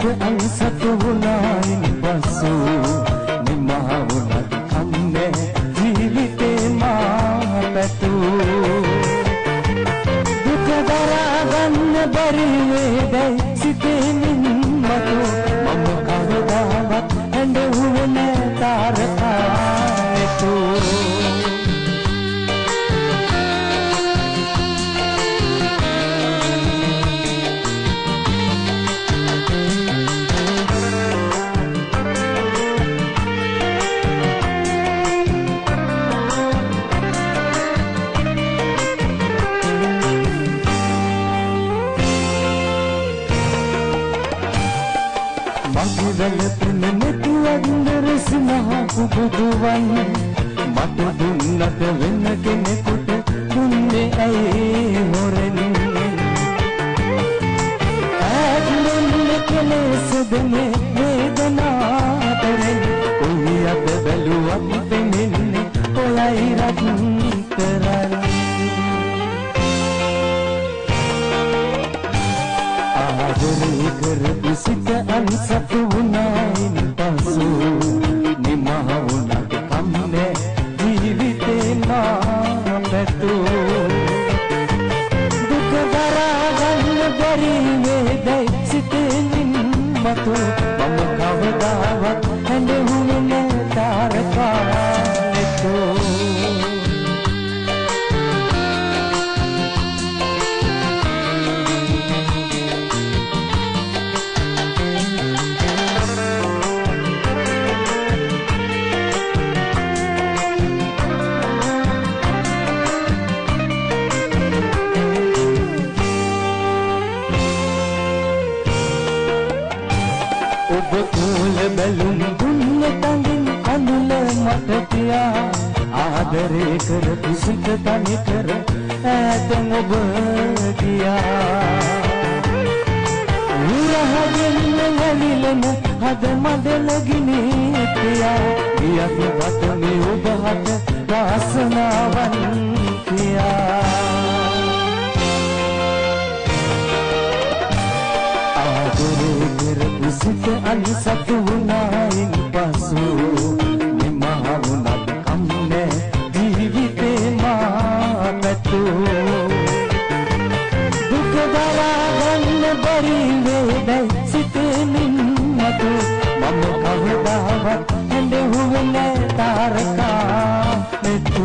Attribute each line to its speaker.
Speaker 1: සිත අන්සතු වුණායින් පසු නිමා වුණත් කන්නේ ජීවිතේ මා පැතු දුක දරා ගන්න බැරි වේදයි සිතේ නිම්මතු මම කවදාවත් ඇඬුවේ නැ තාරකානෙතු වැළපෙන නෙතුවන්දර සිනහ පුබුදුවන් මට දුන්නට වෙන කෙනෙකුට දුන්නේ ඇයි හොරෙන් ඇත්මෙන්න කෙලෙසදනේ වේදනාතරෙන් කොයි අත බැලුවත් පෙනෙන්නේ ඔයයි රත්තරන් ආදරේ කරපු සිත අන්සතු වුණායින් පසු නිමා වුණත් කම්නේ ජීවිතේ මා පැතු දුක දරා ගන්න බැරි වේදයි සිතේ නිම්මතු මම කවදාවත් ඇඬුවේ නැ තාරකානෙතු බැලුම් දුන්න තඟින් කඳුල මට පියා ආදරේ කරපු සිත තනි කර ඈතෙන් ඔබ ගියා විරහයෙන් නැවිලෙන හද මඩල ගිනි පියා ගියත් වටනේ ඔබ හට වාසනාවන් කියා ආදරේ කරපු සිත අන්සතු වුණායින් පසු නිමා වුණත් කම්නේ ජීවිතේ මා පැතු දුක දරා ගන්න බැරි වේදයි සිතේ නිම්මතු මම කවදාවත් ඇඬුවේ නැ තාරකානෙතු